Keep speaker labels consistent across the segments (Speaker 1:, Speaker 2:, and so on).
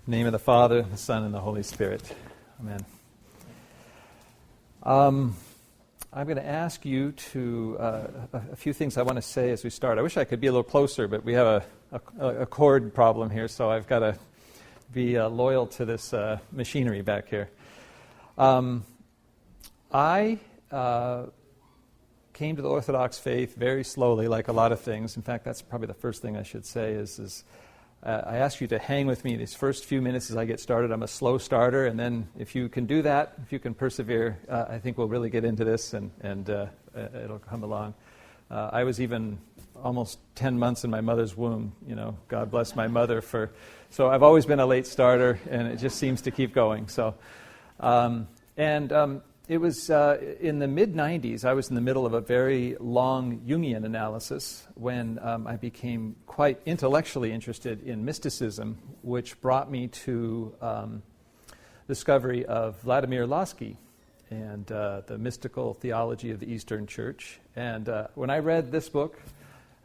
Speaker 1: In the name of the Father, the Son, and the Holy Spirit. Amen. I'm going to ask you to, a few things I want to say as we start. I wish I could be a little closer, but we have a cord problem here, so I've got to be loyal to this machinery back here. I came to the Orthodox faith very slowly, like a lot of things. In fact, that's probably the first thing I should say is I ask you to hang with me these first few minutes as I get started. I'm a slow starter, and then if you can do that, if you can persevere, I think we'll really get into this, and it'll come along. I was even almost 10 months in my mother's womb. You know, God bless my mother for. So I've always been a late starter, and it just seems to keep going. So, it was in the mid-'90s, I was in the middle of a very long Jungian analysis when I became quite intellectually interested in mysticism, which brought me to discovery of Vladimir Lossky and the mystical theology of the Eastern Church. And when I read this book,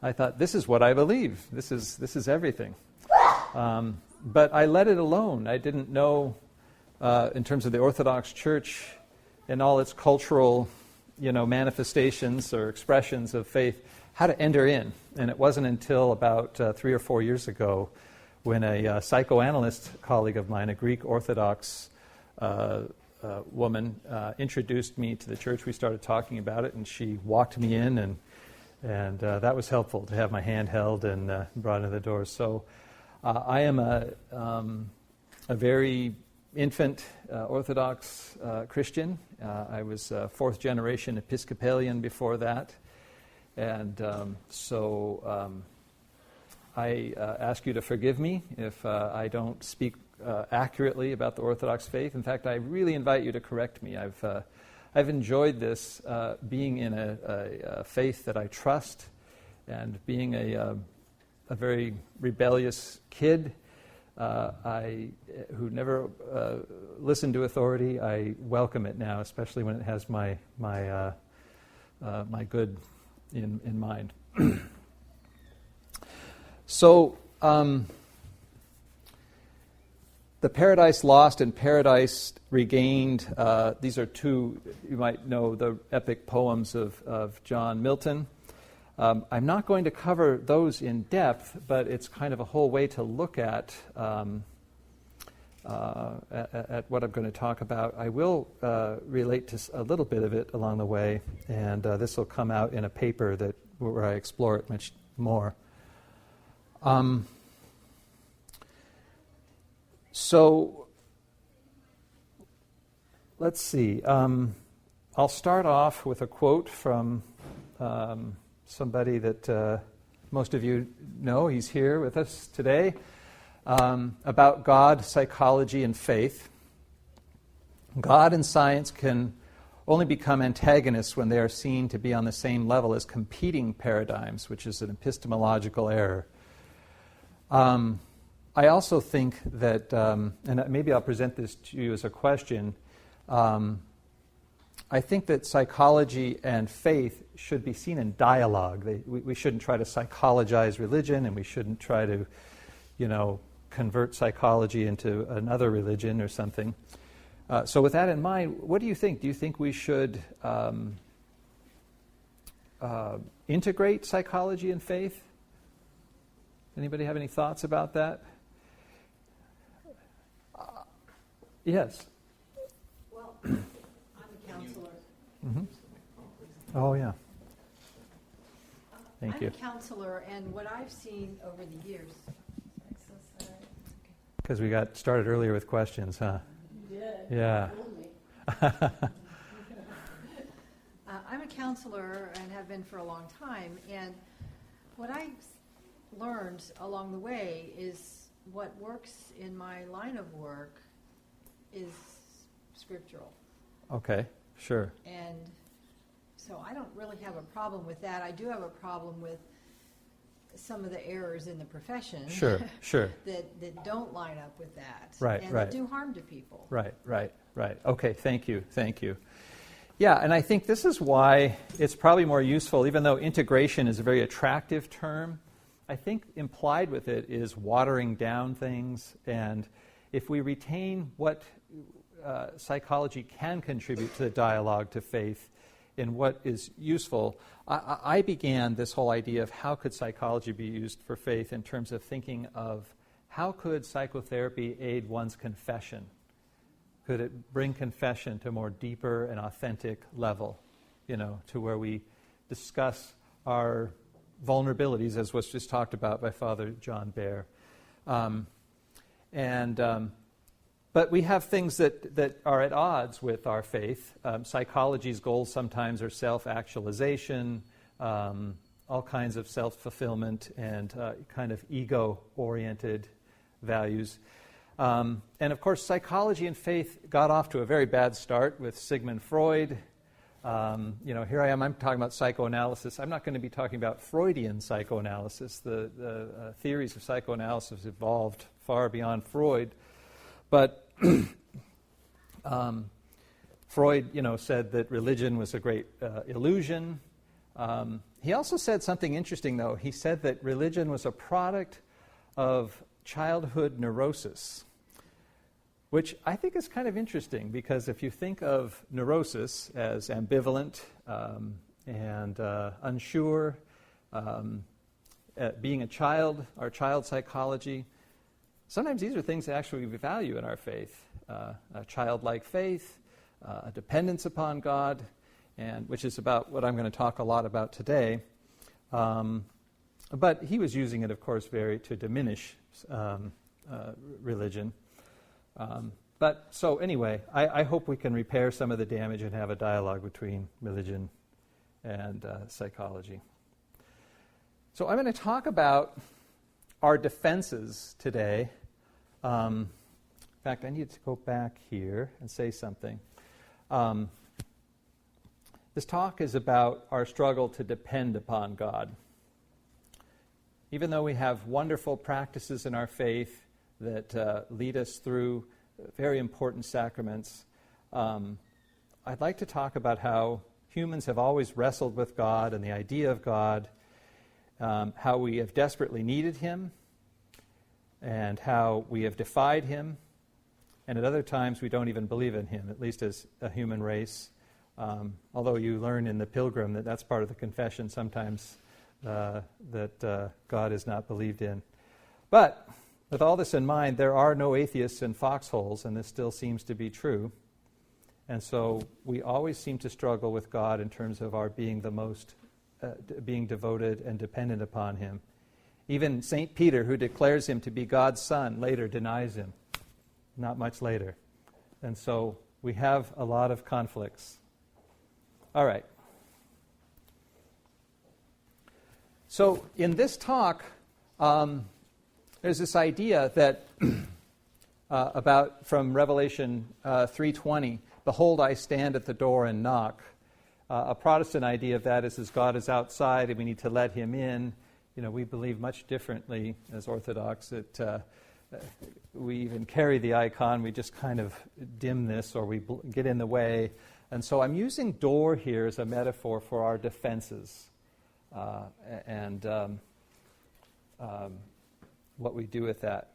Speaker 1: I thought, this is what I believe. This is everything. But I let it alone. I didn't know, in terms of the Orthodox Church, in all its cultural, manifestations or expressions of faith, how to enter in. And it wasn't until about 3 or 4 years ago when a psychoanalyst colleague of mine, a Greek Orthodox woman, introduced me to the church. We started talking about it, and she walked me in, and that was helpful to have my hand held and brought into the door. So I am a very infant Orthodox Christian. I was fourth generation Episcopalian before that. And I ask you to forgive me if I don't speak accurately about the Orthodox faith. In fact, I really invite you to correct me. I've enjoyed this, being in a faith that I trust, and being a very rebellious kid who never listened to authority. I welcome it now, especially when it has my good in mind. So, the Paradise Lost and Paradise Regained, these are two, you might know, the epic poems of John Milton. I'm not going to cover those in depth, but it's kind of a whole way to look at what I'm going to talk about. I will relate to a little bit of it along the way, and this will come out in a paper where I explore it much more. So let's see. I'll start off with a quote from somebody that most of you know. He's here with us today, about God, psychology, and faith. God and science can only become antagonists when they are seen to be on the same level as competing paradigms, which is an epistemological error. I also think that, and maybe I'll present this to you as a question, I think that psychology and faith should be seen in dialogue. We shouldn't try to psychologize religion, and we shouldn't try to, convert psychology into another religion or something. So with that in mind, what do you think? Do you think we should integrate psychology and faith? Anybody have any thoughts about that? Yes.
Speaker 2: Well, I'm a counselor.
Speaker 1: Mm-hmm. Oh, yeah. Thank you.
Speaker 2: I'm a counselor, and what I've seen over the years...
Speaker 1: Because we got started earlier with questions, huh?
Speaker 2: You did.
Speaker 1: Yeah.
Speaker 2: I'm a counselor and have been for a long time, and what I've learned along the way is what works in my line of work is scriptural.
Speaker 1: Okay, sure.
Speaker 2: And so I don't really have a problem with that. I do have a problem with some of the errors in the profession.
Speaker 1: Sure.
Speaker 2: that don't line up with that.
Speaker 1: Right,
Speaker 2: and
Speaker 1: right.
Speaker 2: that do harm to people.
Speaker 1: Right. Okay, thank you. Yeah, and I think this is why it's probably more useful, even though integration is a very attractive term, I think implied with it is watering down things and if we retain what psychology can contribute to the dialogue to faith in what is useful, I began this whole idea of how could psychology be used for faith in terms of thinking of how could psychotherapy aid one's confession? Could it bring confession to a more deeper and authentic level, to where we discuss our vulnerabilities, as was just talked about by Father John Baer. But we have things that are at odds with our faith. Psychology's goals sometimes are self-actualization, all kinds of self-fulfillment, and kind of ego-oriented values. And of course, psychology and faith got off to a very bad start with Sigmund Freud. Here I am, I'm talking about psychoanalysis. I'm not going to be talking about Freudian psychoanalysis. The theories of psychoanalysis evolved far beyond Freud. But Freud, said that religion was a great illusion. He also said something interesting, though. He said that religion was a product of childhood neurosis, which I think is kind of interesting, because if you think of neurosis as ambivalent and unsure, being a child, our child psychology, sometimes these are things that actually we value in our faith. A childlike faith, a dependence upon God, and which is about what I'm going to talk a lot about today. But he was using it, of course, to diminish religion. But so anyway, I hope we can repair some of the damage and have a dialogue between religion and psychology. So I'm going to talk about our defenses today. In fact, I need to go back here and say something. This talk is about our struggle to depend upon God. Even though we have wonderful practices in our faith that lead us through very important sacraments, I'd like to talk about how humans have always wrestled with God and the idea of God, how we have desperately needed Him, and how we have defied Him, and at other times we don't even believe in Him, at least as a human race. Although you learn in the Pilgrim that that's part of the confession sometimes, that God is not believed in. But with all this in mind, there are no atheists in foxholes, and this still seems to be true. And so we always seem to struggle with God in terms of our being the most, being devoted and dependent upon Him. Even St. Peter, who declares Him to be God's Son, later denies Him, not much later. And so we have a lot of conflicts. All right. So in this talk, there's this idea that from Revelation 3:20, "Behold, I stand at the door and knock." A Protestant idea of that is God is outside and we need to let Him in. We believe much differently as Orthodox that we even carry the icon, we just kind of dim this or we get in the way. And so I'm using door here as a metaphor for our defenses and what we do with that.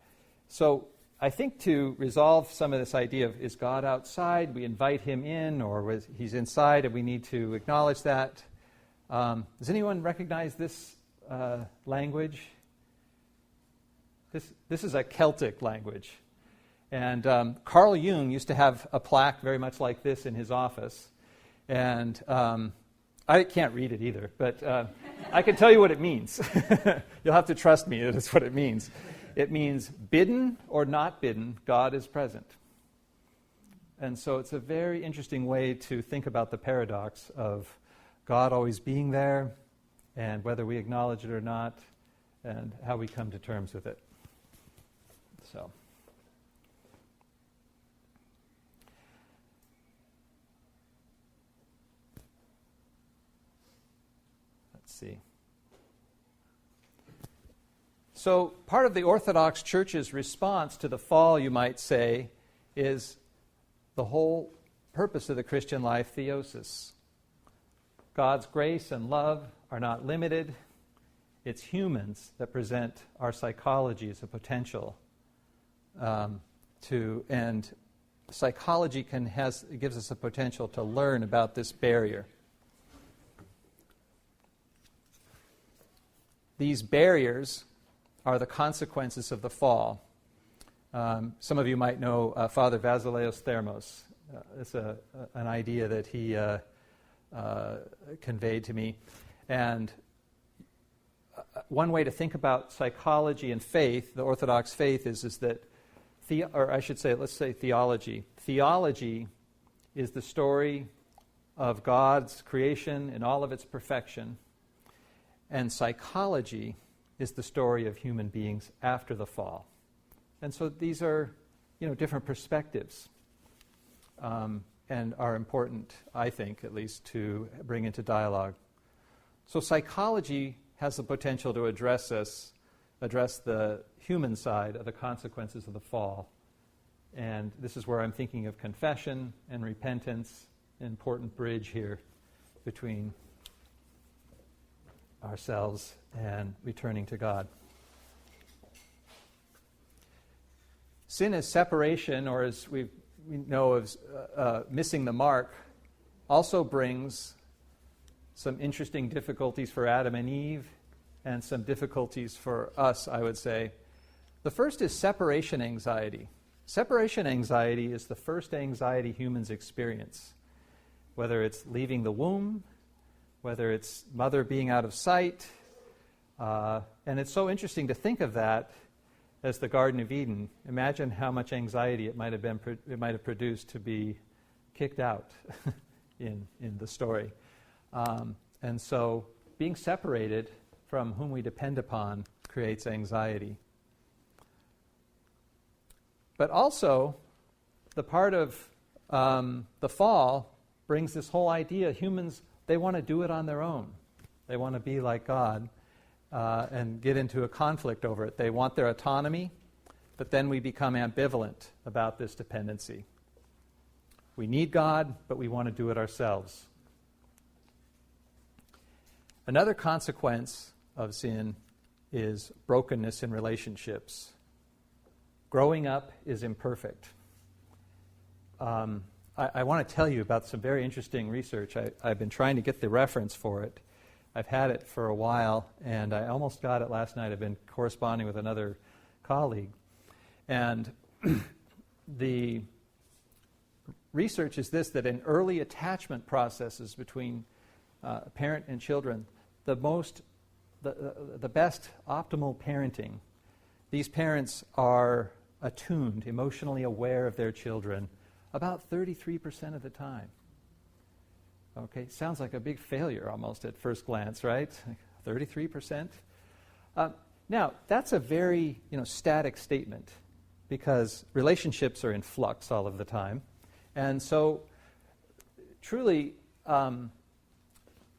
Speaker 1: So I think to resolve some of this idea of is God outside, we invite Him in, or He's inside and we need to acknowledge that. Does anyone recognize this language? This is a Celtic language. And Carl Jung used to have a plaque very much like this in his office. And I can't read it either, but I can tell you what it means. You'll have to trust me, that's what it means. It means bidden or not bidden, God is present. And so it's a very interesting way to think about the paradox of God always being there, and whether we acknowledge it or not, and how we come to terms with it. So, let's see. So, part of the Orthodox Church's response to the fall, you might say, is the whole purpose of the Christian life, theosis. God's grace and love are not limited. It's humans that present our psychology as a potential to and psychology gives us a potential to learn about this barrier. These barriers are the consequences of the fall. Some of you might know Father Vasileios Thermos. It's an idea that he conveyed to me. And one way to think about psychology and faith, the Orthodox faith, is that, let's say theology. Theology is the story of God's creation in all of its perfection, and psychology is the story of human beings after the fall. And so these are, different perspectives, and are important, I think, at least, to bring into dialogue. So psychology has the potential to address the human side of the consequences of the fall. And this is where I'm thinking of confession and repentance, an important bridge here between ourselves and returning to God. Sin is separation, or as we know as missing the mark, also brings some interesting difficulties for Adam and Eve, and some difficulties for us, I would say. The first is separation anxiety. Separation anxiety is the first anxiety humans experience, whether it's leaving the womb, whether it's mother being out of sight. And it's so interesting to think of that as the Garden of Eden. Imagine how much anxiety it might have produced to be kicked out in the story. And so being separated from whom we depend upon creates anxiety. But also, the part of the fall brings this whole idea. Humans, they want to do it on their own. They want to be like God and get into a conflict over it. They want their autonomy, but then we become ambivalent about this dependency. We need God, but we want to do it ourselves. Another consequence of sin is brokenness in relationships. Growing up is imperfect. I want to tell you about some very interesting research. I've been trying to get the reference for it. I've had it for a while, and I almost got it last night. I've been corresponding with another colleague. And the research is this, that in early attachment processes between parent and children, the best optimal parenting, these parents are attuned, emotionally aware of their children about 33% of the time. Okay, sounds like a big failure almost at first glance, right? 33%. Now, that's a very static statement, because relationships are in flux all of the time. And so, truly,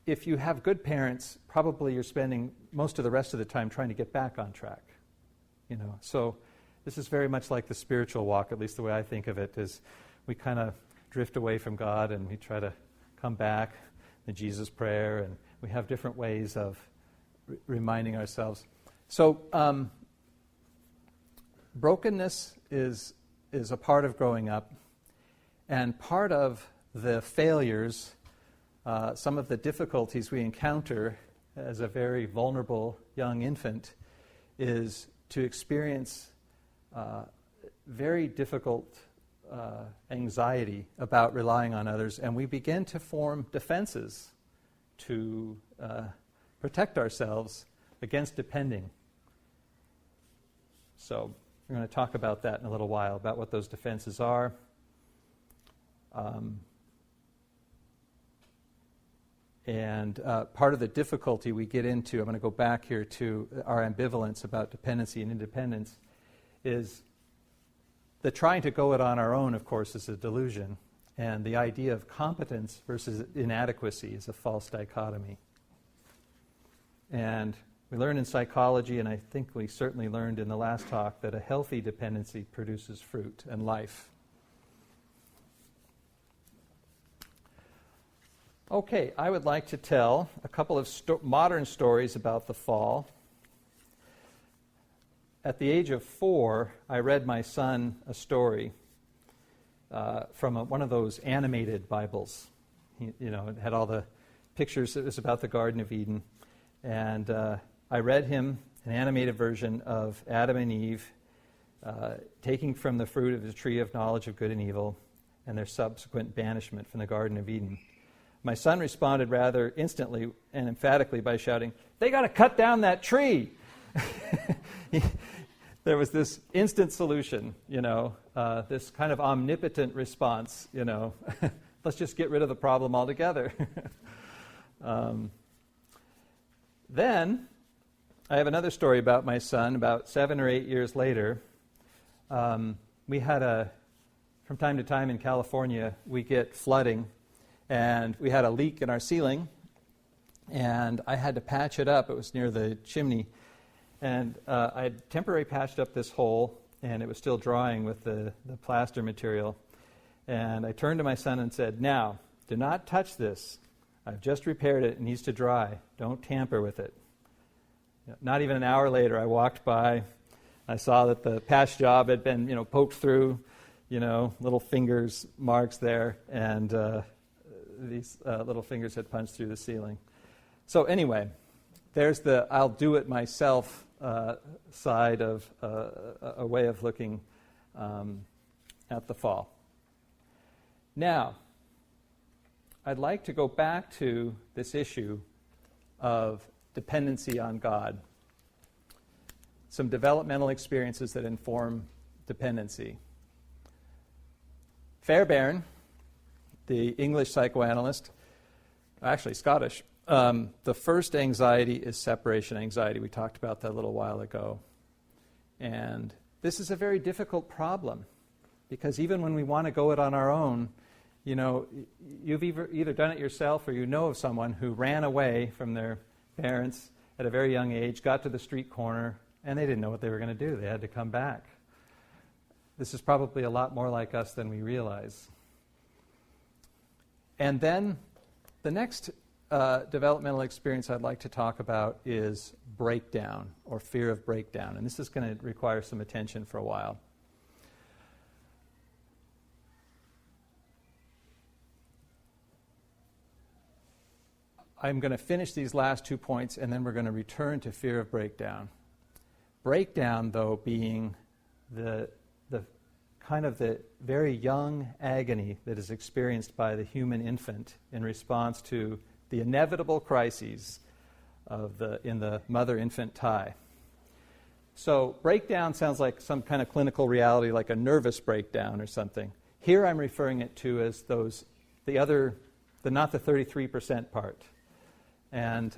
Speaker 1: if you have good parents, probably you're spending most of the rest of the time trying to get back on track. So this is very much like the spiritual walk, at least the way I think of it, is we kind of drift away from God and we try to come back, the Jesus prayer, and we have different ways of reminding ourselves. So brokenness is a part of growing up, and part of the failures, some of the difficulties we encounter as a very vulnerable young infant, is to experience very difficult anxiety about relying on others, and we begin to form defenses to protect ourselves against depending. So we're going to talk about that in a little while, about what those defenses are. And part of the difficulty we get into, I'm going to go back here to our ambivalence about dependency and independence, is the trying to go it on our own, of course, is a delusion. And the idea of competence versus inadequacy is a false dichotomy. And we learn in psychology, and I think we certainly learned in the last talk, that a healthy dependency produces fruit and life. Okay, I would like to tell a couple of modern stories about the fall. at the age of 4, I read my son a story from one of those animated Bibles. It had all the pictures. It was about the Garden of Eden. And I read him an animated version of Adam and Eve taking from the fruit of the tree of knowledge of good and evil and their subsequent banishment from the Garden of Eden. My son responded rather instantly and emphatically by shouting, "They got to cut down that tree!" There was this instant solution, this kind of omnipotent response, let's just get rid of the problem altogether. Then, I have another story about my son. About 7 or 8 years later, we had from time to time in California, we get flooding, and we had a leak in our ceiling, and I had to patch it up. It was near the chimney. And I had temporarily patched up this hole, and it was still drying with the plaster material. And I turned to my son and said, "Now, do not touch this. I've just repaired it. It needs to dry. Don't tamper with it." Not even an hour later, I walked by. I saw that the patch job had been, poked through, little fingers, marks there, and these little fingers had punched through the ceiling. So anyway, there's the I'll do it myself side of a way of looking at the fall. Now, I'd like to go back to this issue of dependency on God. Some developmental experiences that inform dependency. Fairbairn, the English psychoanalyst, actually Scottish, the first anxiety is separation anxiety. We talked about that a little while ago. And this is a very difficult problem because even when we want to go it on our own, you've either done it yourself or you know of someone who ran away from their parents at a very young age, got to the street corner, and they didn't know what they were going to do. They had to come back. This is probably a lot more like us than we realize. And then the next developmental experience I'd like to talk about is breakdown or fear of breakdown. And this is going to require some attention for a while. I'm going to finish these last 2 points and then we're going to return to fear of breakdown. Breakdown, though, being the kind of the very young agony that is experienced by the human infant in response to the inevitable crises in the mother-infant tie. So breakdown sounds like some kind of clinical reality, like a nervous breakdown or something. Here I'm referring it to as not the 33% part. And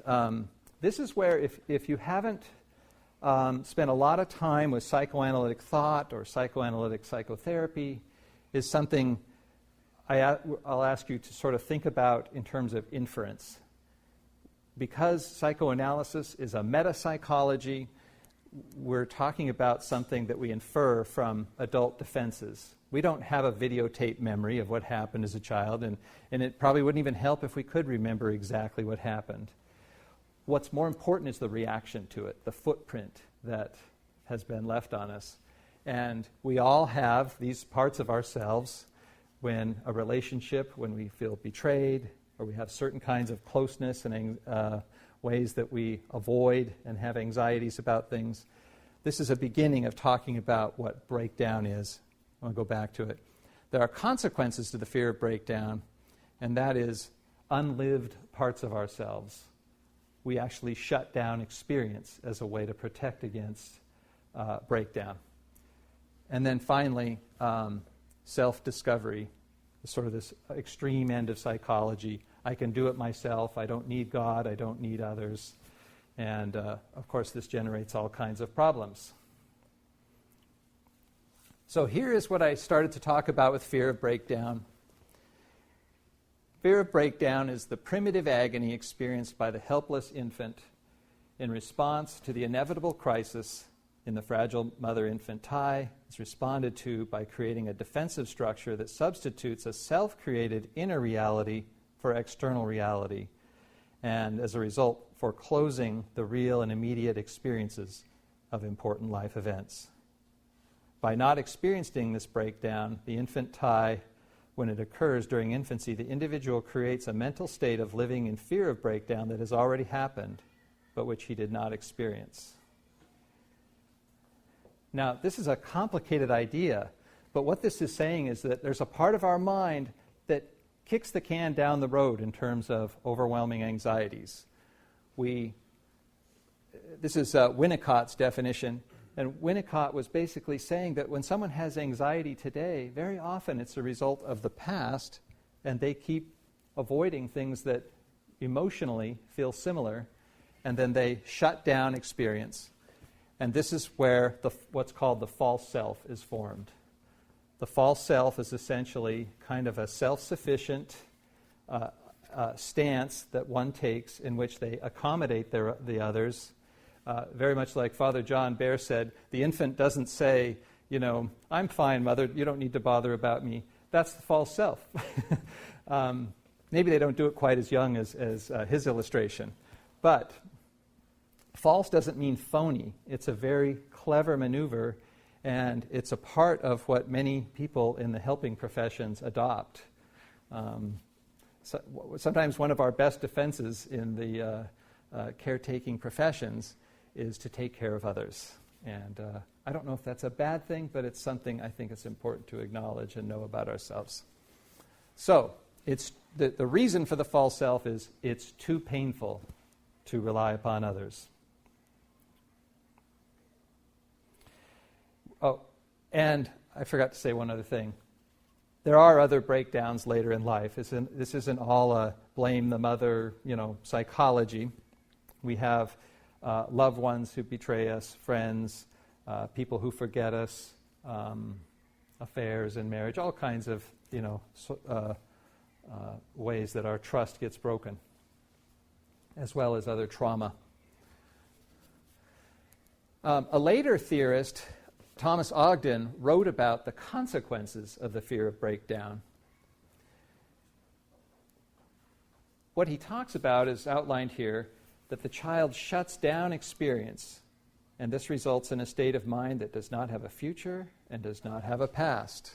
Speaker 1: this is where if you haven't spent a lot of time with psychoanalytic thought or psychoanalytic psychotherapy, is something I'll ask you to sort of think about in terms of inference. Because psychoanalysis is a metapsychology, we're talking about something that we infer from adult defenses. We don't have a videotape memory of what happened as a child, and it probably wouldn't even help if we could remember exactly what happened. What's more important is the reaction to it, the footprint that has been left on us. And we all have these parts of ourselves when we feel betrayed, or we have certain kinds of closeness and ways that we avoid and have anxieties about things. This is a beginning of talking about what breakdown is. I'll go back to it. There are consequences to the fear of breakdown, and that is unlived parts of ourselves. We actually shut down experience as a way to protect against breakdown. And then finally, self-discovery, sort of this extreme end of psychology. I can do it myself. I don't need God. I don't need others. And, of course, this generates all kinds of problems. So here is what I started to talk about with fear of breakdown. Fear of breakdown is the primitive agony experienced by the helpless infant in response to the inevitable crisis in the fragile mother-infant tie. It's responded to by creating a defensive structure that substitutes a self-created inner reality for external reality, and as a result, foreclosing the real and immediate experiences of important life events. By not experiencing this breakdown, the infantile, when it occurs during infancy, the individual creates a mental state of living in fear of breakdown that has already happened, but which he did not experience. Now, this is a complicated idea, but what this is saying is that there's a part of our mind that kicks the can down the road in terms of overwhelming anxieties. This is Winnicott's definition, and Winnicott was basically saying that when someone has anxiety today, very often it's a result of the past, and they keep avoiding things that emotionally feel similar, and then they shut down experience. And this is where what's called the false self is formed. The false self is essentially kind of a self-sufficient stance that one takes in which they accommodate the others. Very much like Father John Bear said, the infant doesn't say, I'm fine, Mother, you don't need to bother about me. That's the false self. Maybe they don't do it quite as young as his illustration. But false doesn't mean phony. It's a very clever maneuver, and it's a part of what many people in the helping professions adopt. Sometimes one of our best defenses in the caretaking professions is to take care of others. And I don't know if that's a bad thing, but it's something I think it's important to acknowledge and know about ourselves. So, it's the reason for the false self is it's too painful to rely upon others. Oh, and I forgot to say one other thing. There are other breakdowns later in life. This isn't all blame the mother, psychology. We have loved ones who betray us, friends, people who forget us, affairs in marriage, all kinds of, ways that our trust gets broken, as well as other trauma. A later theorist, Thomas Ogden, wrote about the consequences of the fear of breakdown. What he talks about is outlined here, that the child shuts down experience, and this results in a state of mind that does not have a future and does not have a past.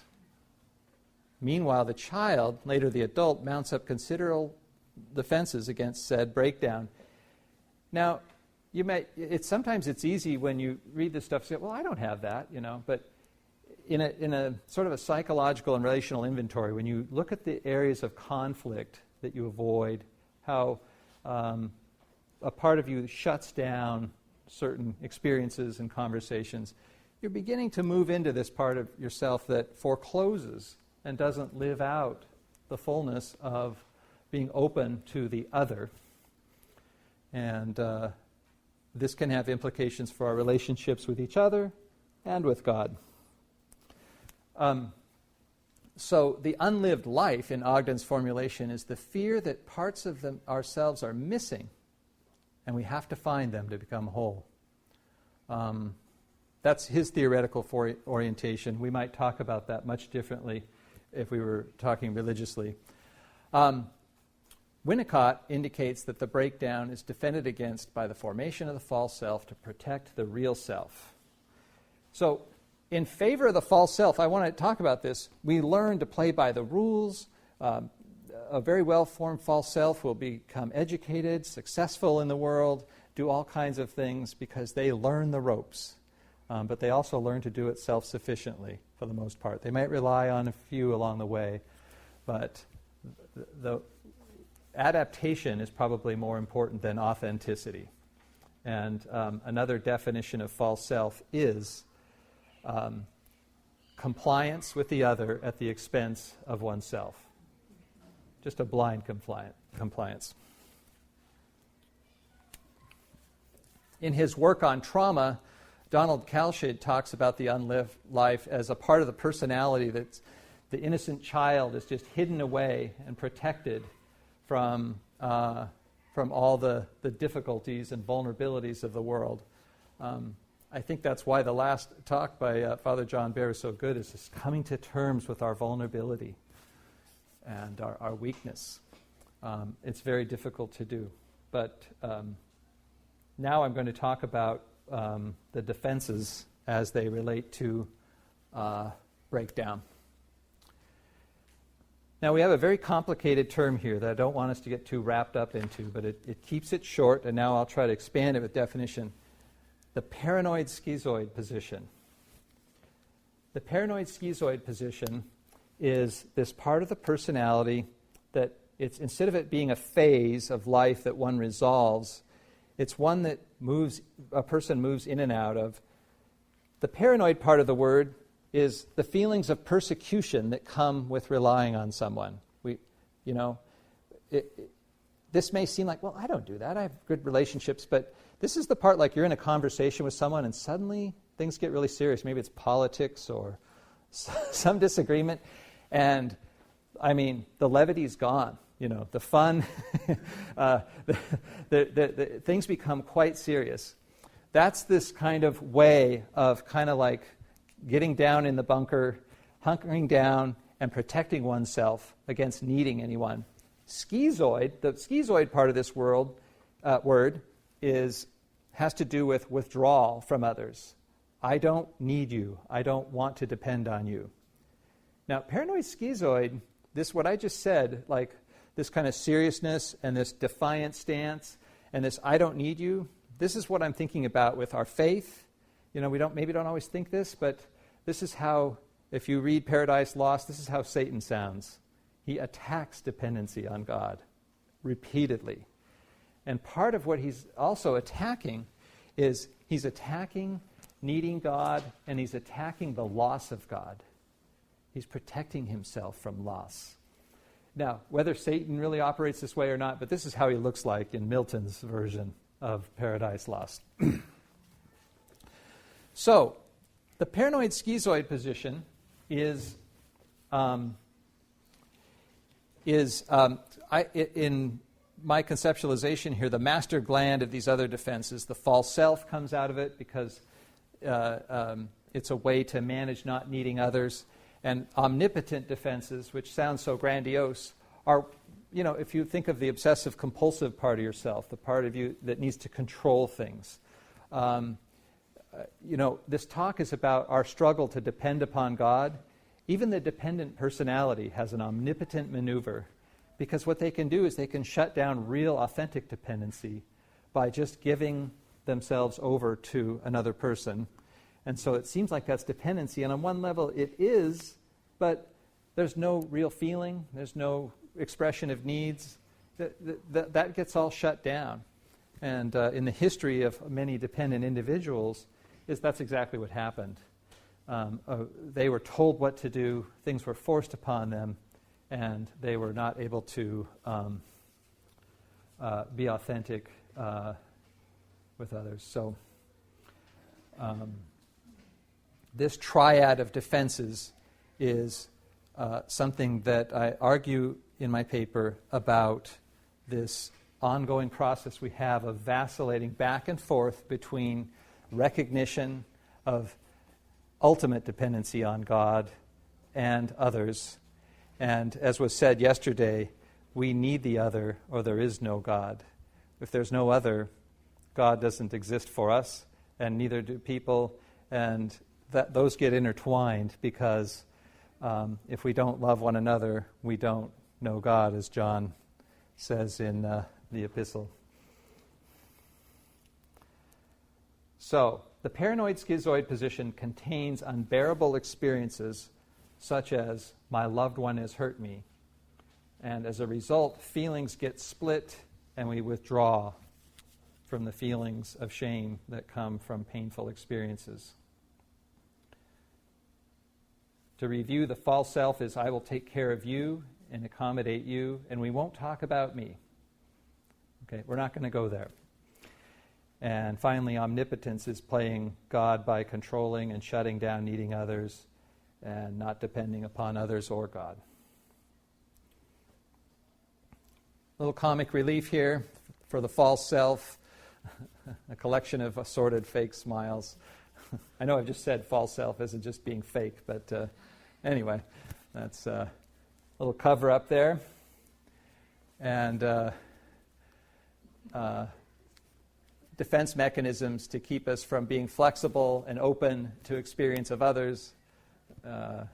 Speaker 1: Meanwhile, the child, later the adult, mounts up considerable defenses against said breakdown. Now, sometimes it's easy when you read this stuff to say, well, I don't have that, but in a sort of a psychological and relational inventory, when you look at the areas of conflict that you avoid, how a part of you shuts down certain experiences and conversations, you're beginning to move into this part of yourself that forecloses and doesn't live out the fullness of being open to the other. And this can have implications for our relationships with each other and with God. So the unlived life in Ogden's formulation is the fear that parts of ourselves are missing, and we have to find them to become whole. That's his theoretical orientation. We might talk about that much differently if we were talking religiously. Winnicott indicates that the breakdown is defended against by the formation of the false self to protect the real self. So, in favor of the false self, I want to talk about this. We learn to play by the rules. A very well-formed false self will become educated, successful in the world, do all kinds of things because they learn the ropes. But they also learn to do it self-sufficiently for the most part. They might rely on a few along the way, but the adaptation is probably more important than authenticity. And another definition of false self is compliance with the other at the expense of oneself. Just a blind compliance. In his work on trauma, Donald Kalsched talks about the unlived life as a part of the personality that's the innocent child is just hidden away and protected from all the difficulties and vulnerabilities of the world. I think that's why the last talk by Father John Bear is so good, is just coming to terms with our vulnerability and our weakness. It's very difficult to do. But now I'm going to talk about the defenses as they relate to breakdown. Now, we have a very complicated term here that I don't want us to get too wrapped up into, but it keeps it short, and now I'll try to expand it with definition. The paranoid schizoid position. The paranoid schizoid position is this part of the personality that it's, instead of it being a phase of life that one resolves, it's one that a person moves in and out of. The paranoid part of the word is the feelings of persecution that come with relying on someone. This may seem like, well, I don't do that. I have good relationships, but this is the part like you're in a conversation with someone and suddenly things get really serious. Maybe it's politics or some disagreement, and I mean, the levity's gone. The fun, the things become quite serious. That's this kind of way of kind of like getting down in the bunker, hunkering down, and protecting oneself against needing anyone. Schizoid, the schizoid part of this word has to do with withdrawal from others. I don't need you. I don't want to depend on you. Now, paranoid schizoid, what I just said, like this kind of seriousness and this defiant stance and this I don't need you, this is what I'm thinking about with our faith. We don't always think this, but this is how, if you read Paradise Lost, this is how Satan sounds. He attacks dependency on God repeatedly. And part of what he's also attacking is he's attacking needing God, and he's attacking the loss of God. He's protecting himself from loss. Now, whether Satan really operates this way or not, but this is how he looks like in Milton's version of Paradise Lost. So, the paranoid schizoid position is in my conceptualization here, the master gland of these other defenses. The false self comes out of it because it's a way to manage not needing others. And omnipotent defenses, which sound so grandiose, are, if you think of the obsessive compulsive part of yourself, the part of you that needs to control things. This talk is about our struggle to depend upon God. Even the dependent personality has an omnipotent maneuver, because what they can do is they can shut down real authentic dependency by just giving themselves over to another person. And so it seems like that's dependency, and on one level it is, but there's no real feeling, there's no expression of needs. That gets all shut down. And in the history of many dependent individuals, that's exactly what happened. They were told what to do, things were forced upon them, and they were not able to be authentic with others. So this triad of defenses is something that I argue in my paper about this ongoing process we have of vacillating back and forth between recognition of ultimate dependency on God and others. And as was said yesterday, we need the other or there is no God. If there's no other, God doesn't exist for us, and neither do people, and those get intertwined because if we don't love one another, we don't know God, as John says in the epistle. So, the paranoid schizoid position contains unbearable experiences such as, my loved one has hurt me. And as a result, feelings get split and we withdraw from the feelings of shame that come from painful experiences. To review, the false self is, I will take care of you and accommodate you, and we won't talk about me. Okay, we're not going to go there. And finally, omnipotence is playing God by controlling and shutting down needing others and not depending upon others or God. Little comic relief here for the false self, a collection of assorted fake smiles. I know I've just said false self isn't just being fake, but anyway, that's a little cover up there. And defense mechanisms to keep us from being flexible and open to experience of others. I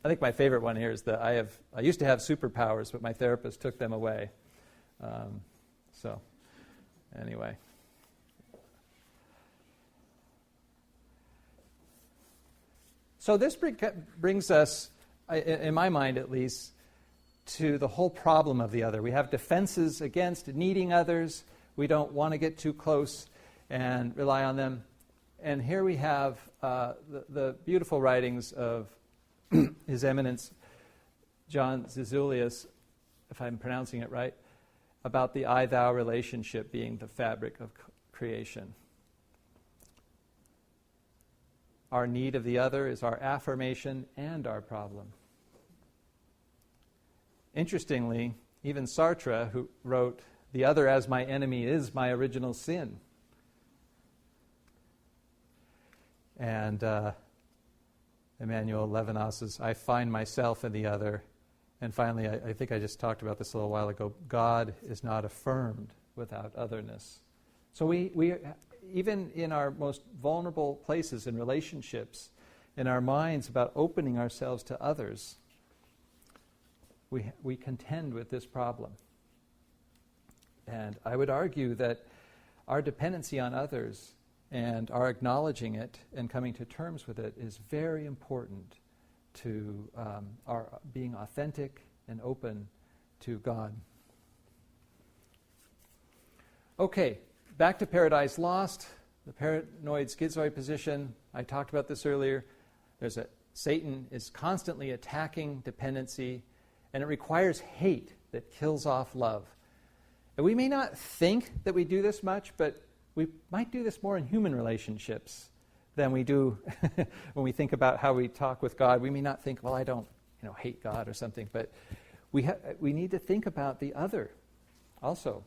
Speaker 1: think my favorite one here is that I used to have superpowers, but my therapist took them away. So, anyway. So this brings us, in my mind at least, to the whole problem of the other. We have defenses against needing others. We don't want to get too close and rely on them. And here we have the beautiful writings of His Eminence John Zizulius, if I'm pronouncing it right, about the I-thou relationship being the fabric of creation. Our need of the other is our affirmation and our problem. Interestingly, even Sartre, who wrote, "The other as my enemy is my original sin." And Emmanuel Levinas's "I find myself in the other." And finally, I think I just talked about this a little while ago, God is not affirmed without otherness. So we even in our most vulnerable places in relationships, in our minds about opening ourselves to others, we contend with this problem. And I would argue that our dependency on others and our acknowledging it and coming to terms with it is very important to our being authentic and open to God. Okay, back to Paradise Lost, the paranoid schizoid position. I talked about this earlier. Satan is constantly attacking dependency, and it requires hate that kills off love. And we may not think that we do this much, but we might do this more in human relationships than we do when we think about how we talk with God. We may not think, well, I don't hate God or something, but we need to think about the other also.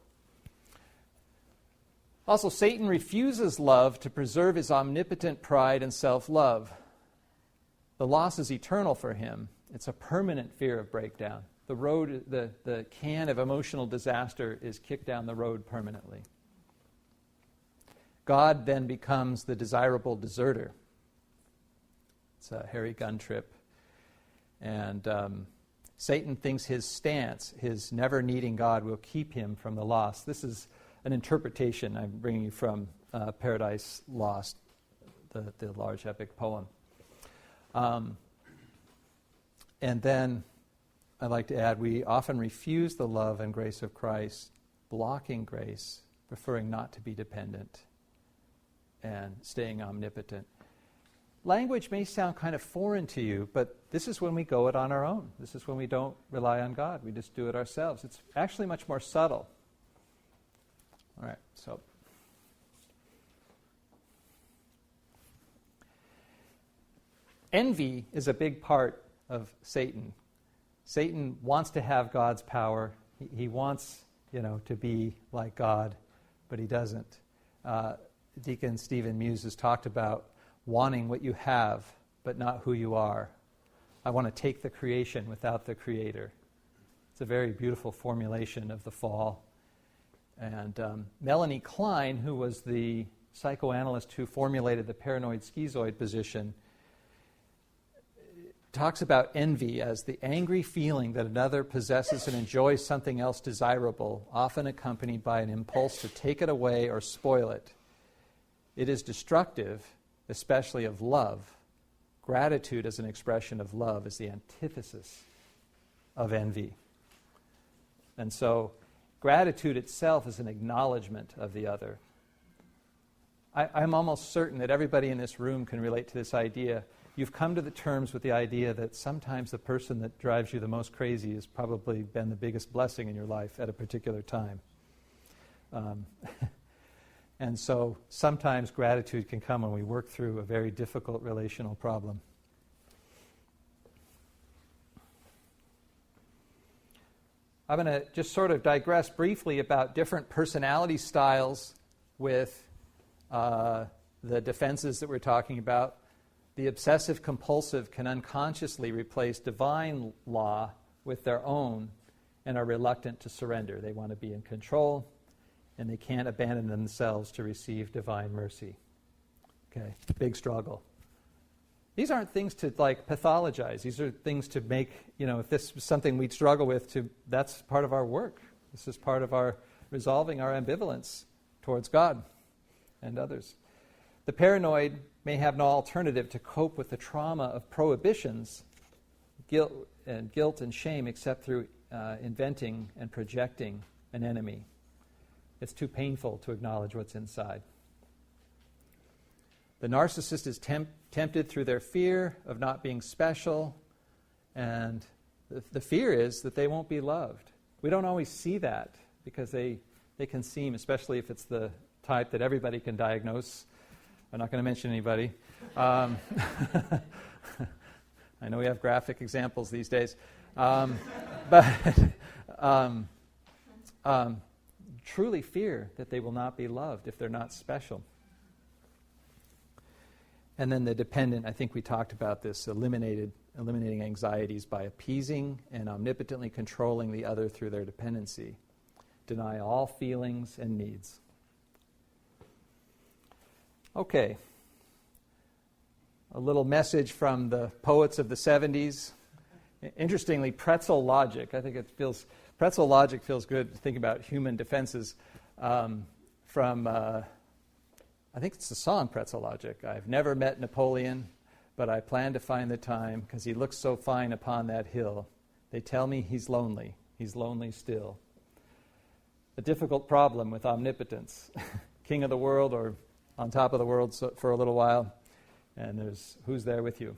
Speaker 1: Also, Satan refuses love to preserve his omnipotent pride and self-love. The loss is eternal for him. It's a permanent fear of breakdown. The can of emotional disaster is kicked down the road permanently. God then becomes the desirable deserter. It's a Harry Gunn trip. And Satan thinks his stance, his never needing God, will keep him from the loss. This is an interpretation I'm bringing you from Paradise Lost, the large epic poem. And then I'd like to add, we often refuse the love and grace of Christ, blocking grace, preferring not to be dependent and staying omnipotent. Language may sound kind of foreign to you, but this is when we go it on our own. This is when we don't rely on God. We just do it ourselves. It's actually much more subtle. All right, so envy is a big part of Satan. Satan wants to have God's power. He wants, to be like God, but he doesn't. Deacon Stephen Muse has talked about wanting what you have, but not who you are. I want to take the creation without the Creator. It's a very beautiful formulation of the fall. And Melanie Klein, who was the psychoanalyst who formulated the paranoid schizoid position, talks about envy as the angry feeling that another possesses and enjoys something else desirable, often accompanied by an impulse to take it away or spoil it. It is destructive, especially of love. Gratitude as an expression of love is the antithesis of envy. And so gratitude itself is an acknowledgement of the other. I'm almost certain that everybody in this room can relate to this idea. You've come to the terms with the idea that sometimes the person that drives you the most crazy has probably been the biggest blessing in your life at a particular time. And so sometimes gratitude can come when we work through a very difficult relational problem. I'm going to just sort of digress briefly about different personality styles with the defenses that we're talking about. The obsessive-compulsive can unconsciously replace divine law with their own and are reluctant to surrender. They want to be in control. and they can't abandon themselves to receive divine mercy. Okay, big struggle. These aren't things to pathologize. These are things to make, if this is something we'd struggle with, that's part of our work. This is part of our resolving our ambivalence towards God and others. The paranoid may have no alternative to cope with the trauma of prohibitions, guilt and shame, except through inventing and projecting an enemy. It's too painful to acknowledge what's inside. The narcissist is tempted through their fear of not being special, and the fear is that they won't be loved. We don't always see that because they can seem, especially if it's the type that everybody can diagnose. I'm not going to mention anybody. I know we have graphic examples these days. But truly fear that they will not be loved if they're not special. And then the dependent, I think we talked about this, eliminating anxieties by appeasing and omnipotently controlling the other through their dependency. Deny all feelings and needs. Okay. A little message from the poets of the 70s. Interestingly, pretzel logic. I think pretzel logic feels good to think about human defenses from... I think it's the song Pretzel Logic. I've never met Napoleon, but I plan to find the time because he looks so fine upon that hill. They tell me he's lonely still. A difficult problem with omnipotence. King of the world or on top of the world for a little while, and there's who's there with you.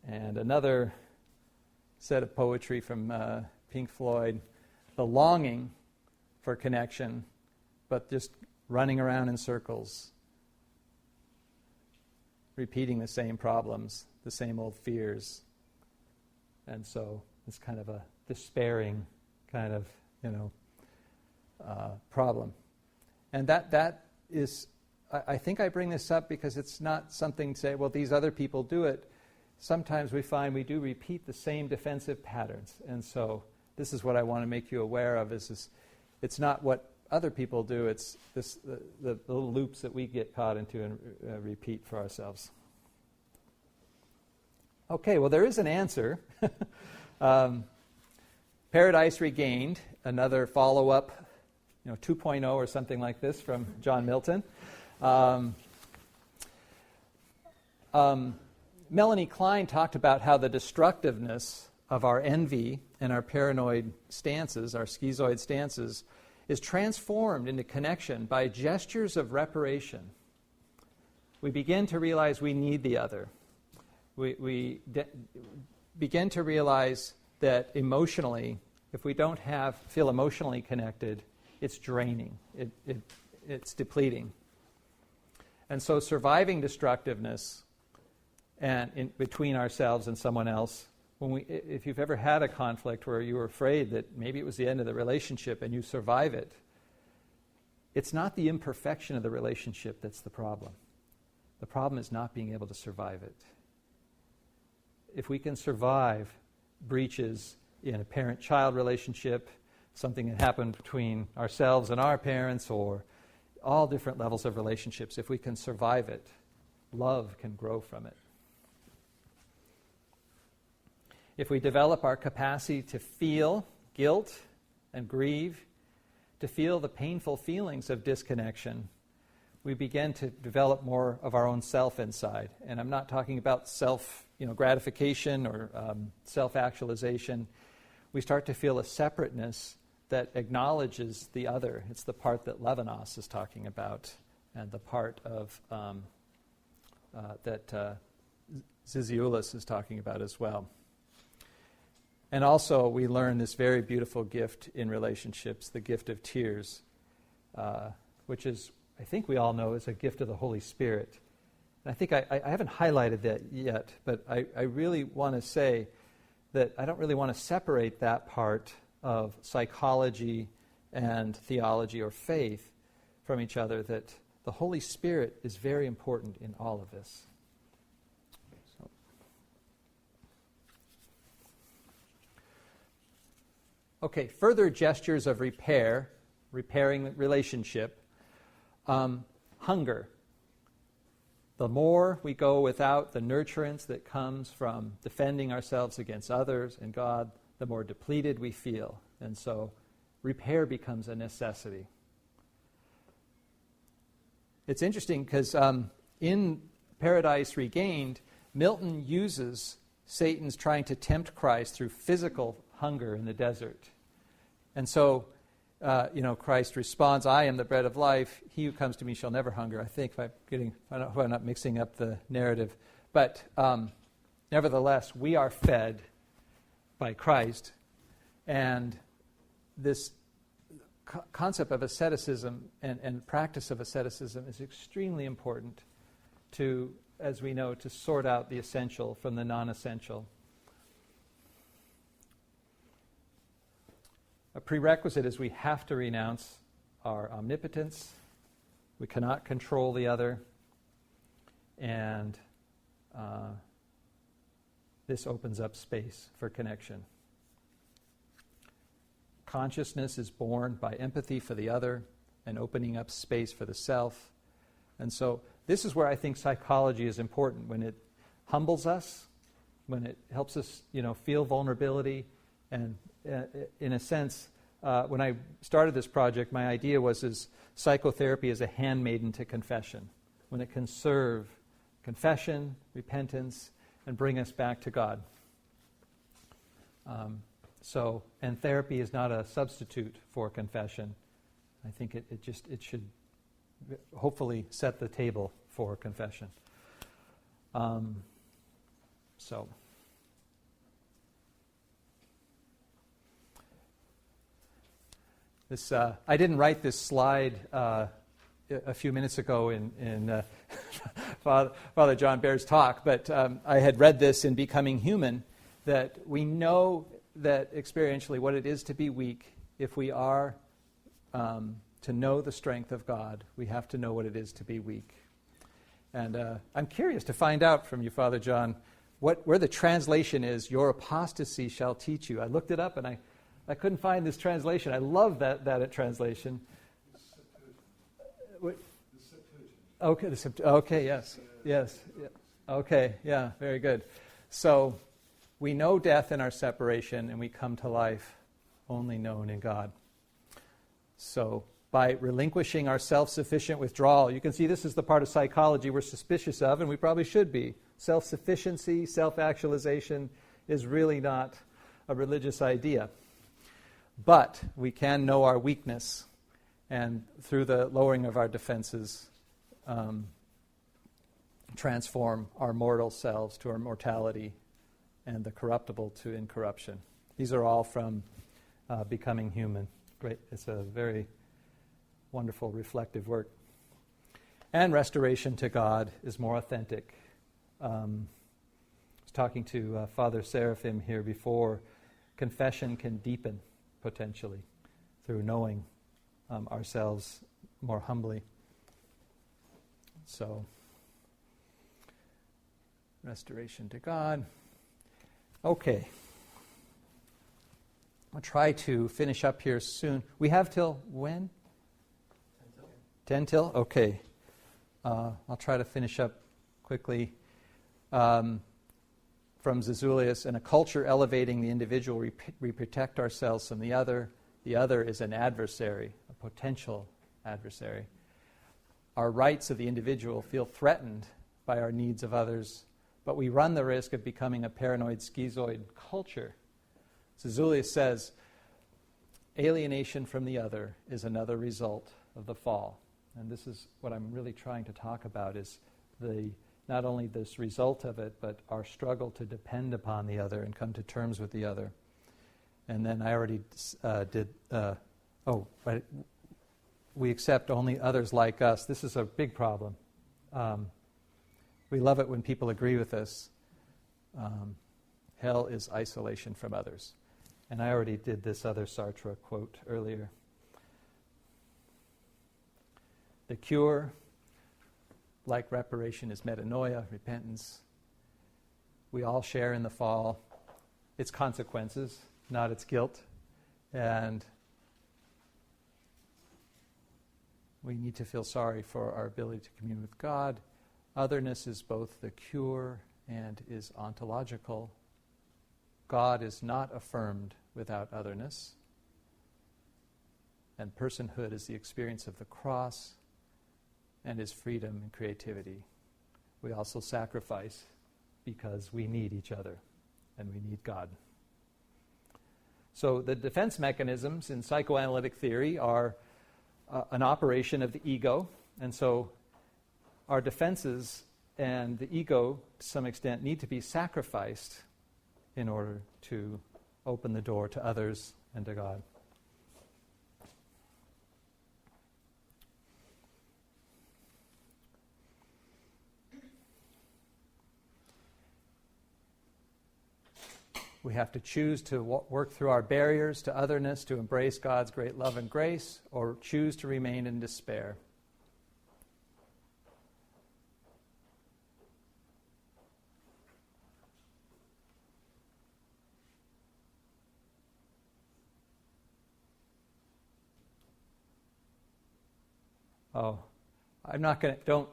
Speaker 1: And another set of poetry from Pink Floyd, the longing for connection, but just running around in circles, repeating the same problems, the same old fears. And so it's kind of a despairing kind of, problem. And that is, I think I bring this up because it's not something to say, well, these other people do it. Sometimes we find we do repeat the same defensive patterns. And so this is what I want to make you aware of, is it's not what other people do, it's the little loops that we get caught into and repeat for ourselves. Okay, well, there is an answer. Paradise Regained, another follow-up, 2.0 or something like this from John Milton. Melanie Klein talked about how the destructiveness of our envy and our paranoid stances, our schizoid stances, is transformed into connection by gestures of reparation. We begin to realize we need the other. We begin to realize that emotionally, if we don't feel emotionally connected, it's draining. It's depleting. And so surviving destructiveness and in between ourselves and someone else, if you've ever had a conflict where you were afraid that maybe it was the end of the relationship and you survive it, it's not the imperfection of the relationship that's the problem. The problem is not being able to survive it. If we can survive breaches in a parent-child relationship, something that happened between ourselves and our parents, or all different levels of relationships, if we can survive it, love can grow from it. If we develop our capacity to feel guilt and grieve, to feel the painful feelings of disconnection, we begin to develop more of our own self inside. And I'm not talking about gratification or self-actualization. We start to feel a separateness that acknowledges the other. It's the part that Levinas is talking about, and the part of that Zizioulas is talking about as well. And also, we learn this very beautiful gift in relationships, the gift of tears, which is, I think we all know, is a gift of the Holy Spirit. And I think I haven't highlighted that yet, but I really want to say that I don't really want to separate that part of psychology and theology or faith from each other, that the Holy Spirit is very important in all of this. Okay, further gestures of repair repairing relationship. Hunger. The more we go without the nurturance that comes from defending ourselves against others and God, the more depleted we feel. And so repair becomes a necessity. It's interesting because in Paradise Regained, Milton uses Satan's trying to tempt Christ through physical hunger in the desert. And so, Christ responds, I am the bread of life. He who comes to me shall never hunger. I think if I'm not mixing up the narrative. But nevertheless, we are fed by Christ. And this concept of asceticism and practice of asceticism is extremely important to, as we know, to sort out the essential from the non-essential. A prerequisite is we have to renounce our omnipotence. We cannot control the other. And this opens up space for connection. Consciousness is born by empathy for the other and opening up space for the self. And so this is where I think psychology is important, when it humbles us, when it helps us, feel vulnerability. And in a sense, when I started this project, my idea was psychotherapy as a handmaiden to confession, when it can serve confession, repentance, and bring us back to God. And therapy is not a substitute for confession. I think it should hopefully set the table for confession. This I didn't write this slide a few minutes ago in Father John Bair's talk, but I had read this in Becoming Human, that we know that experientially what it is to be weak. If we are to know the strength of God, we have to know what it is to be weak. And I'm curious to find out from you, Father John, where the translation is, your apostasy shall teach you. I looked it up and I couldn't find this translation. I love that translation. Okay, yes. Yeah. Okay, yeah, very good. So we know death in our separation, and we come to life only known in God. So by relinquishing our self-sufficient withdrawal, you can see this is the part of psychology we're suspicious of, and we probably should be. Self-sufficiency, self-actualization is really not a religious idea. But we can know our weakness, and through the lowering of our defenses, transform our mortal selves to our mortality and the corruptible to incorruption. These are all from Becoming Human. Great. It's a very wonderful, reflective work. And restoration to God is more authentic. I was talking to Father Seraphim here before. Confession can deepen, potentially, through knowing ourselves more humbly. So, restoration to God. Okay. I'll try to finish up here soon. We have till when? 10 till? Okay. I'll try to finish up quickly. From Zazoulius, in a culture elevating the individual, we protect ourselves from the other. The other is an adversary, a potential adversary. Our rights of the individual feel threatened by our needs of others, but we run the risk of becoming a paranoid, schizoid culture. Zazoulius says, alienation from the other is another result of the fall. And this is what I'm really trying to talk about, is not only this result of it, but our struggle to depend upon the other and come to terms with the other. And then I already we accept only others like us. This is a big problem. We love it when people agree with us. Hell is isolation from others. And I already did this other Sartre quote earlier. The cure, like reparation, is metanoia, repentance. We all share in the fall, its consequences, not its guilt. And We need to feel sorry for our ability to commune with God. Otherness is both the cure and is ontological. God is not affirmed without otherness. And personhood is the experience of the cross and is freedom and creativity. We also sacrifice because we need each other and we need God. So the defense mechanisms in psychoanalytic theory are an operation of the ego, and so our defenses and the ego, to some extent, need to be sacrificed in order to open the door to others and to God. We have to choose to work through our barriers to otherness, to embrace God's great love and grace, or choose to remain in despair. Oh, I'm not going to, don't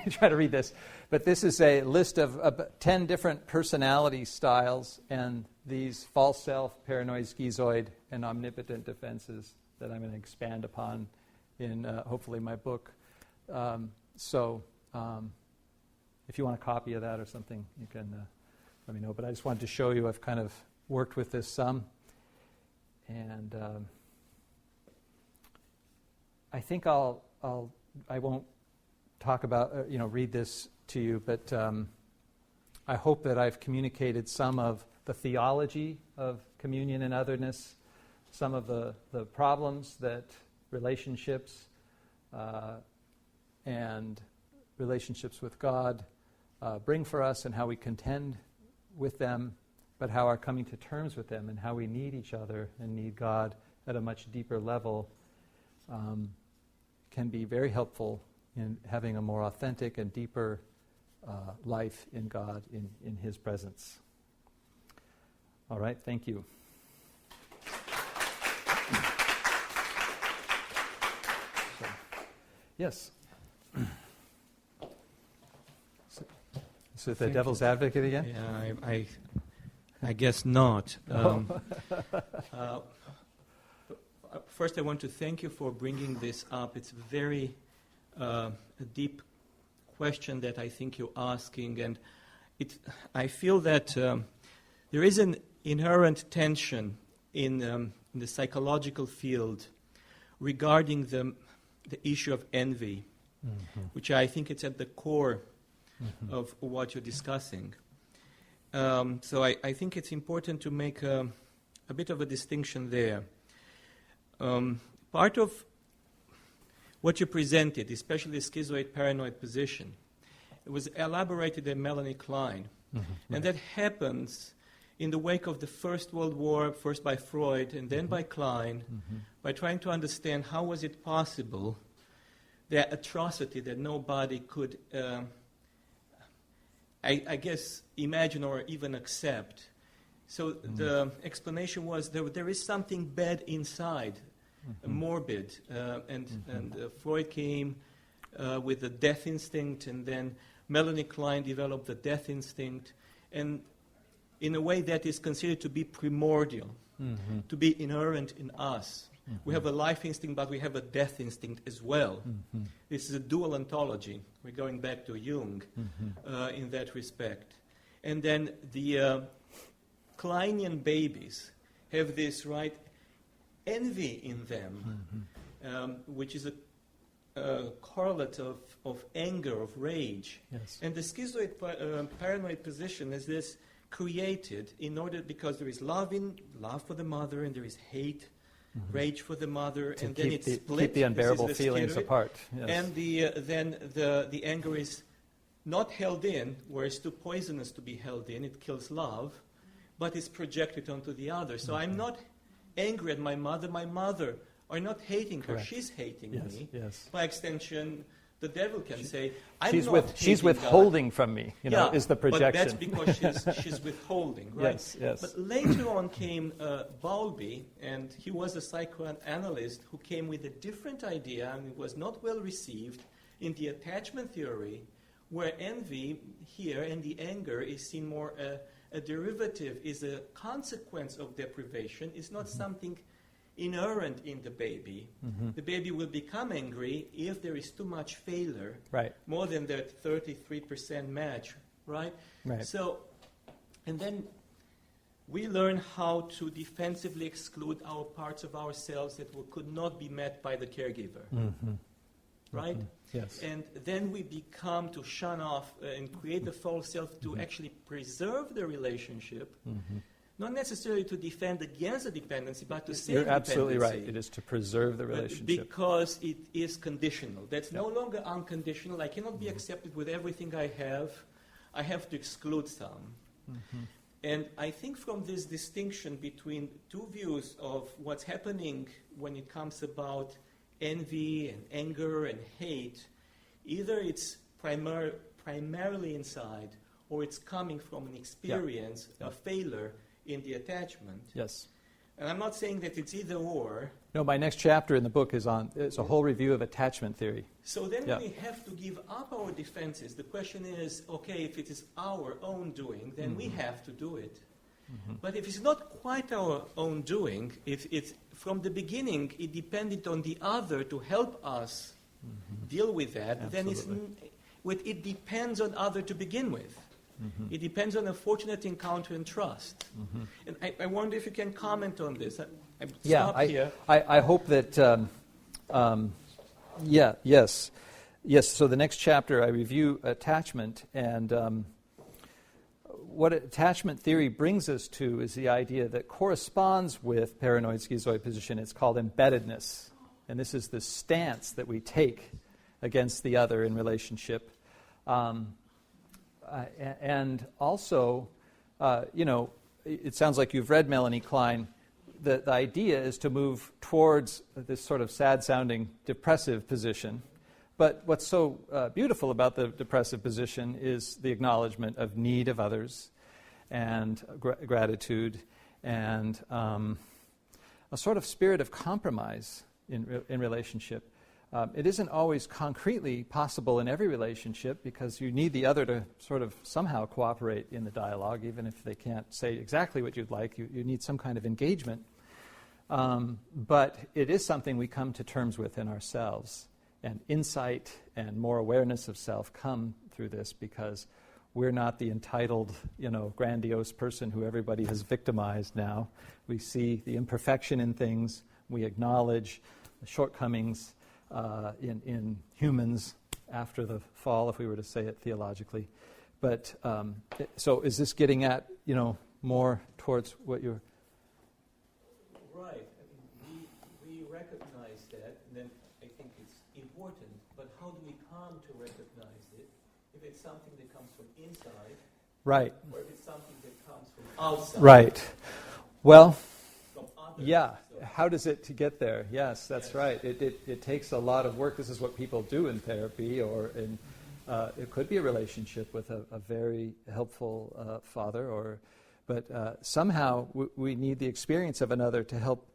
Speaker 1: try to read this, but this is a list of 10 different personality styles and these false self, paranoid, schizoid, and omnipotent defenses that I'm going to expand upon in hopefully my book. So if you want a copy of that or something, you can let me know. But I just wanted to show you I've kind of worked with this some. And I think I won't talk about, read this to you, but I hope that I've communicated some of the theology of communion and otherness, some of the problems that relationships and relationships with God bring for us and how we contend with them, but how our coming to terms with them and how we need each other and need God at a much deeper level can be very helpful in having a more authentic and deeper life in God, in His presence. All right, thank you. Yes. So the devil's advocate again?
Speaker 3: Yeah, I guess not. First, I want to thank you for bringing this up. It's a very deep question that I think you're asking, and I feel that there is an inherent tension in the psychological field regarding the issue of envy, which I think it's at the core of what you're discussing. So I think it's important to make a bit of a distinction there. Part of what you presented, especially the schizoid paranoid position, it was elaborated by Melanie Klein. And that happens in the wake of the First World War, first by Freud and then by Klein, by trying to understand how was it possible that atrocity that nobody could, I guess, imagine or even accept. So the explanation was there is something bad inside, morbid, and Freud came with the death instinct, and then Melanie Klein developed the death instinct, and in a way that is considered to be primordial, to be inherent in us. We have a life instinct, but we have a death instinct as well. This is a dual ontology. We're going back to Jung in that respect. And then the Kleinian babies have this, right, envy in them, which is a correlate of anger, of rage.
Speaker 1: Yes.
Speaker 3: And the schizoid paranoid position is this created in order, because there is love for the mother and there is hate, rage for the mother,
Speaker 1: to
Speaker 3: and then it's split.
Speaker 1: Keep the unbearable
Speaker 3: the
Speaker 1: feelings
Speaker 3: schizoid.
Speaker 1: apart. Yes.
Speaker 3: And then the anger is not held in, where it's too poisonous to be held in. It kills love, but it's projected onto the other. So I'm not angry at my mother. My mother are not hating her.
Speaker 1: Correct.
Speaker 3: She's hating
Speaker 1: Yes,
Speaker 3: me.
Speaker 1: yes.
Speaker 3: By extension, the devil can say, I'm
Speaker 1: She's
Speaker 3: not
Speaker 1: she's
Speaker 3: hating
Speaker 1: withholding from me,
Speaker 3: God.
Speaker 1: is the projection.
Speaker 3: But that's because she's withholding, right?
Speaker 1: Yes, yes.
Speaker 3: But later on came Bowlby, and he was a psychoanalyst who came with a different idea, and it was not well received in the attachment theory, where envy here and the anger is seen more a derivative, is a consequence of deprivation, is not something inherent in the baby. The baby will become angry if there is too much failure,
Speaker 1: Right.
Speaker 3: more than that 33% match, right?
Speaker 1: Right.
Speaker 3: So, and then we learn how to defensively exclude our parts of ourselves that could not be met by the caregiver, right?
Speaker 1: Yes.
Speaker 3: And then we become to shun off and create a false self to actually preserve the relationship, not necessarily to defend against the dependency, but to save
Speaker 1: You're absolutely
Speaker 3: dependency.
Speaker 1: right. It is to preserve the
Speaker 3: But
Speaker 1: relationship.
Speaker 3: because it is conditional. That's no longer unconditional. I cannot be accepted with everything I have. I have to exclude some. And I think from this distinction between two views of what's happening when it comes about envy and anger and hate, either it's primarily inside or it's coming from an experience, a failure in the attachment.
Speaker 1: Yes.
Speaker 3: And I'm not saying that it's either or.
Speaker 1: No, my next chapter in the book is a whole review of attachment theory.
Speaker 3: So then
Speaker 1: Yeah.
Speaker 3: we have to give up our defenses. The question is, okay, if it is our own doing, then we have to do it. But if it's not quite our own doing, if it's from the beginning, it depended on the other to help us deal with that, then it depends on other to begin with. It depends on a fortunate encounter and trust. And I wonder if you can comment on this. Here.
Speaker 1: I hope that, yes. So the next chapter, I review attachment, and what attachment theory brings us to is the idea that corresponds with paranoid schizoid position. It's called embeddedness, and this is the stance that we take against the other in relationship. And also, it sounds like you've read Melanie Klein. The idea is to move towards this sort of sad-sounding depressive position. But what's so beautiful about the depressive position is the acknowledgement of need of others and gratitude and a sort of spirit of compromise in relationship. It isn't always concretely possible in every relationship because you need the other to sort of somehow cooperate in the dialogue, even if they can't say exactly what you'd like. You need some kind of engagement. But it is something we come to terms with in ourselves. And insight and more awareness of self come through this because we're not the entitled, grandiose person who everybody has victimized now. We see the imperfection in things. We acknowledge the shortcomings in humans after the fall, if we were to say it theologically. But so is this getting at, more towards what you're...
Speaker 3: Right. We recognize that, and then I think it's important, but how do we come to recognize it? If it's something that comes from inside,
Speaker 1: Right.
Speaker 3: or if it's something that comes from outside.
Speaker 1: Right. Well,
Speaker 3: From others.
Speaker 1: yeah.
Speaker 3: So
Speaker 1: How does it get there? Yes, that's right. It takes a lot of work. This is what people do in therapy, or it could be a relationship with a very helpful father, but somehow we need the experience of another to help,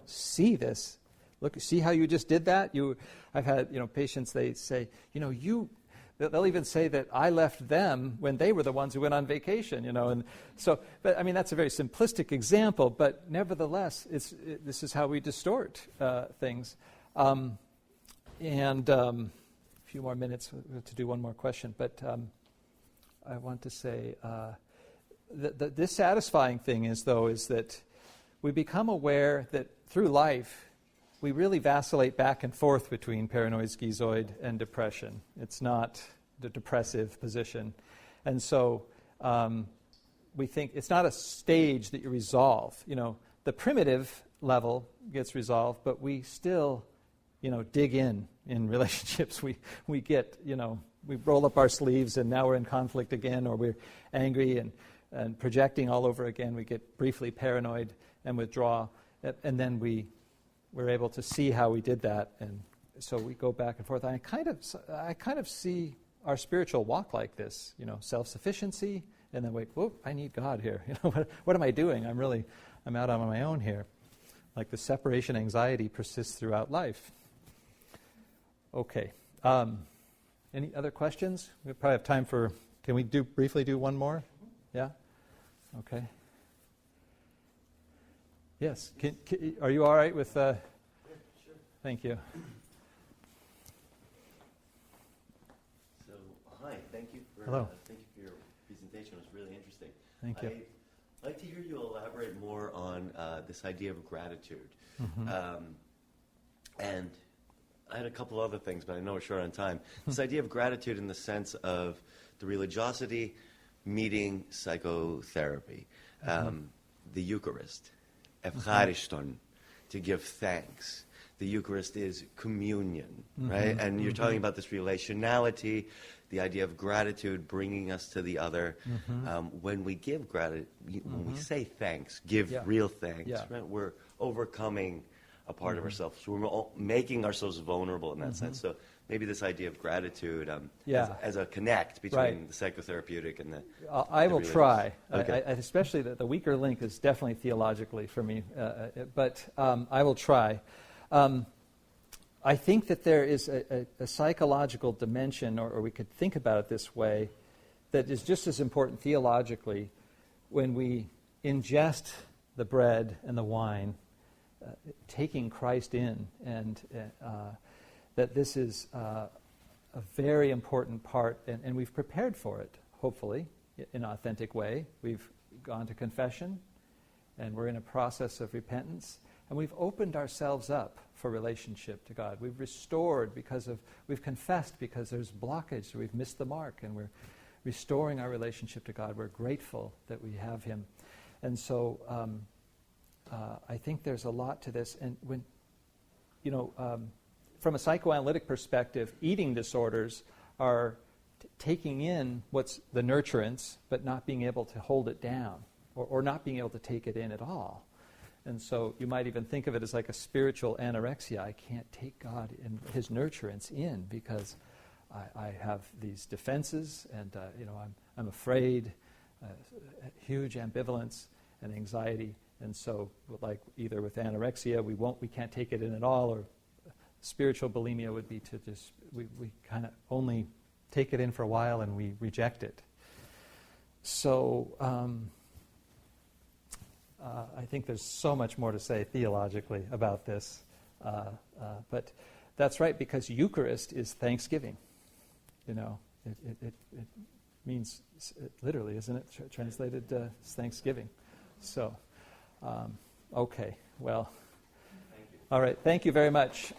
Speaker 1: see this. Look, see how you just did that? I've had, patients, they say, they'll even say that I left them when they were the ones who went on vacation, and so, but I mean, that's a very simplistic example, but nevertheless, this is how we distort things. And a few more minutes to do one more question, but I want to say the dissatisfying thing is that we become aware that through life, we really vacillate back and forth between paranoid schizoid and depression. It's not the depressive position. And so we think it's not a stage that you resolve. The primitive level gets resolved, but we still, dig in relationships. We get, we roll up our sleeves and now we're in conflict again, or we're angry and projecting all over again. We get briefly paranoid and withdraw, and then we're able to see how we did that and so we go back and forth. I kind of see our spiritual walk like this, self-sufficiency, and then wait, whoop, I need God here. What am I doing? I'm out on my own here. Like the separation anxiety persists throughout life. Okay. Any other questions? We probably have time for, can we briefly do one more? Yeah? Okay. Yes. Are you all right with...
Speaker 4: Yeah, sure.
Speaker 1: Thank you.
Speaker 4: So, hi. Thank you for
Speaker 1: Hello.
Speaker 4: your presentation. It was really interesting.
Speaker 1: Thank you.
Speaker 4: I'd like to hear you elaborate more on this idea of gratitude.
Speaker 1: Mm-hmm.
Speaker 4: And I had a couple other things, but I know we're short on time. This idea of gratitude in the sense of the religiosity meeting psychotherapy, the Eucharist, Evchariston, to give thanks. The Eucharist is communion, right? And you're talking about this relationality, the idea of gratitude bringing us to the other. When we give gratitude, when we say thanks, give real thanks, right? We're overcoming a part of ourselves. So we're making ourselves vulnerable in that sense. So maybe this idea of gratitude as a connect between the psychotherapeutic and the
Speaker 1: I will
Speaker 4: religious.
Speaker 1: try.
Speaker 4: Okay.
Speaker 1: Especially the weaker link is definitely theologically for me, but I will try. I think that there is a psychological dimension, or we could think about it this way, that is just as important theologically when we ingest the bread and the wine, taking Christ in, and that this is a very important part, and we've prepared for it, hopefully, in an authentic way. We've gone to confession, and we're in a process of repentance, and we've opened ourselves up for relationship to God. We've restored we've confessed because there's blockage, so we've missed the mark, and we're restoring our relationship to God. We're grateful that we have Him. And so I think there's a lot to this. And when, from a psychoanalytic perspective, eating disorders are taking in what's the nurturance, but not being able to hold it down, or not being able to take it in at all. And so you might even think of it as like a spiritual anorexia. I can't take God and His nurturance in because I have these defenses, and I'm afraid, huge ambivalence and anxiety. And so, like either with anorexia, we can't take it in at all, or spiritual bulimia would be to just we kind of only take it in for a while and we reject it. So I think there's so much more to say theologically about this, but that's right, because Eucharist is thanksgiving. It means literally, isn't it? Translated thanksgiving. So. Okay, well, all right, thank you very much.